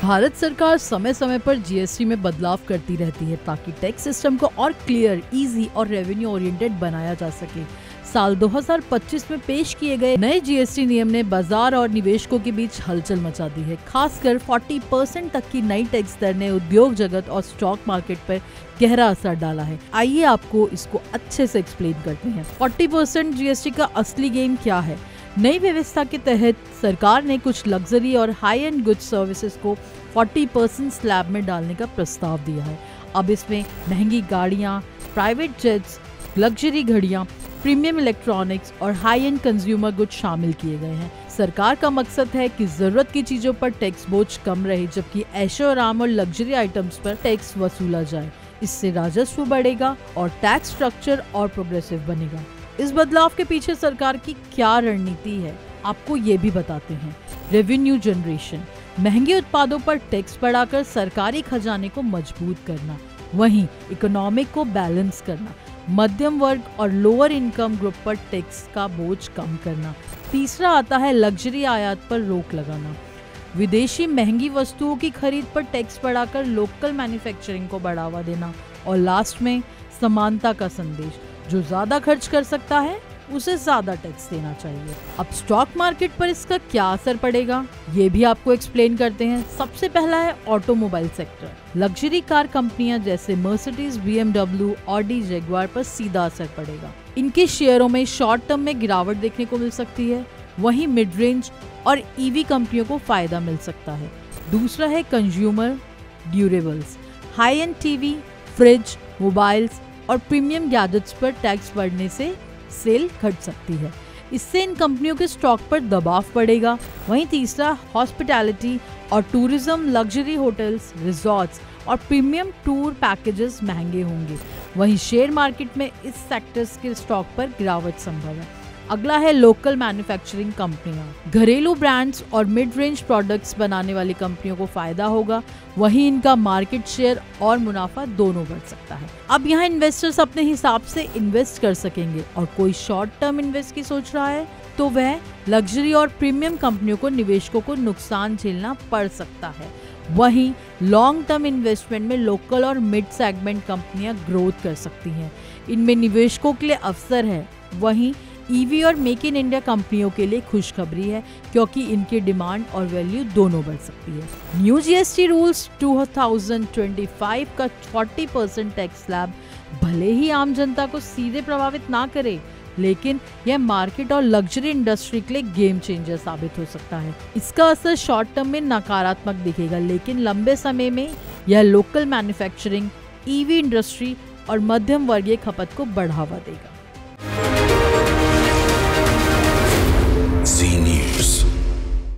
भारत सरकार समय समय पर जीएसटी में बदलाव करती रहती है ताकि टैक्स सिस्टम को और क्लियर, इजी और रेवेन्यू ओरिएंटेड बनाया जा सके। साल 2025 में पेश किए गए नए जीएसटी नियम ने बाजार और निवेशकों के बीच हलचल मचा दी है। खासकर 40% तक की नई टैक्स दर ने उद्योग जगत और स्टॉक मार्केट पर गहरा असर डाला है। आइए आपको इसको अच्छे से एक्सप्लेन करते हैं। 40% जीएसटी का असली गेम क्या है? नई व्यवस्था के तहत सरकार ने कुछ लग्जरी और हाई एंड गुड्स सर्विसेज को 40% स्लैब में डालने का प्रस्ताव दिया है। अब इसमें महंगी गाड़ियां, प्राइवेट जेट्स, लग्जरी घड़ियां, प्रीमियम इलेक्ट्रॉनिक्स और हाई एंड कंज्यूमर गुड्स शामिल किए गए हैं। सरकार का मकसद है कि जरूरत की चीजों पर टैक्स बोझ कम रहे, जबकि ऐशो आराम और लग्जरी आइटम्स पर टैक्स वसूला जाए। इससे राजस्व बढ़ेगा और टैक्स स्ट्रक्चर और प्रोग्रेसिव बनेगा। इस बदलाव के पीछे सरकार की क्या रणनीति है, आपको ये भी बताते हैं। रेवेन्यू जनरेशन, महंगे उत्पादों पर टैक्स बढ़ाकर सरकारी खजाने को मजबूत करना, वहीं इकोनॉमिक को बैलेंस करना, मध्यम वर्ग और लोअर इनकम ग्रुप पर टैक्स का बोझ कम करना। तीसरा आता है लग्जरी आयात पर रोक लगाना, विदेशी महंगी वस्तुओं की खरीद पर टैक्स बढ़ाकर लोकल मैन्युफैक्चरिंग को बढ़ावा देना। और लास्ट में समानता का संदेश, जो ज्यादा खर्च कर सकता है उसे ज्यादा टैक्स देना चाहिए। अब स्टॉक मार्केट पर इसका क्या असर पड़ेगा, ये भी आपको एक्सप्लेन करते हैं। सबसे पहला है ऑटोमोबाइल सेक्टर। लग्जरी कार कंपनियां जैसे मर्सिडीज, BMW, ऑडी, जगुआर पर सीधा असर पड़ेगा। इनके शेयरों में शॉर्ट टर्म में गिरावट देखने को मिल सकती है। वहीं मिड रेंज और ईवी कंपनियों को फायदा मिल सकता है। दूसरा है consumer durables. High and TV, fridge, mobiles और प्रीमियम गैजेट्स पर टैक्स बढ़ने से सेल घट सकती है। इससे इन कंपनियों के स्टॉक पर दबाव पड़ेगा। वहीं तीसरा हॉस्पिटैलिटी और टूरिज्म, लग्जरी होटल्स, रिजॉर्ट्स और प्रीमियम टूर पैकेजेस महंगे होंगे। वहीं शेयर मार्केट में इस सेक्टर्स के स्टॉक पर गिरावट संभव है। अगला है लोकल मैन्युफैक्चरिंग कंपनियां। घरेलू ब्रांड्स और मिड रेंज प्रोडक्ट्स बनाने वाली कंपनियों को फायदा होगा। वहीं इनका मार्केट शेयर और मुनाफा दोनों बढ़ सकता है। अब यहाँ इन्वेस्टर्स अपने हिसाब से इन्वेस्ट कर सकेंगे और कोई शॉर्ट टर्म इन्वेस्ट की सोच रहा है तो वह लग्जरी और प्रीमियम कंपनियों को निवेशकों को नुकसान झेलना पड़ सकता है। वहीं लॉन्ग टर्म इन्वेस्टमेंट में लोकल और मिड सेगमेंट कंपनियां ग्रोथ कर सकती हैं। इनमें निवेशकों के लिए अवसर है। वहीं ईवी और मेक इन इंडिया कंपनियों के लिए खुशखबरी है, क्योंकि इनकी डिमांड और वैल्यू दोनों बढ़ सकती है। न्यू जीएसटी रूल्स 2025 का 40% टैक्स स्लैब भले ही आम जनता को सीधे प्रभावित ना करे, लेकिन यह मार्केट और लग्जरी इंडस्ट्री के लिए गेम चेंजर साबित हो सकता है। इसका असर शॉर्ट टर्म में नकारात्मक दिखेगा, लेकिन लंबे समय में यह लोकल मैन्युफैक्चरिंग, ईवी इंडस्ट्री और मध्यम वर्गीय खपत को बढ़ावा देगा।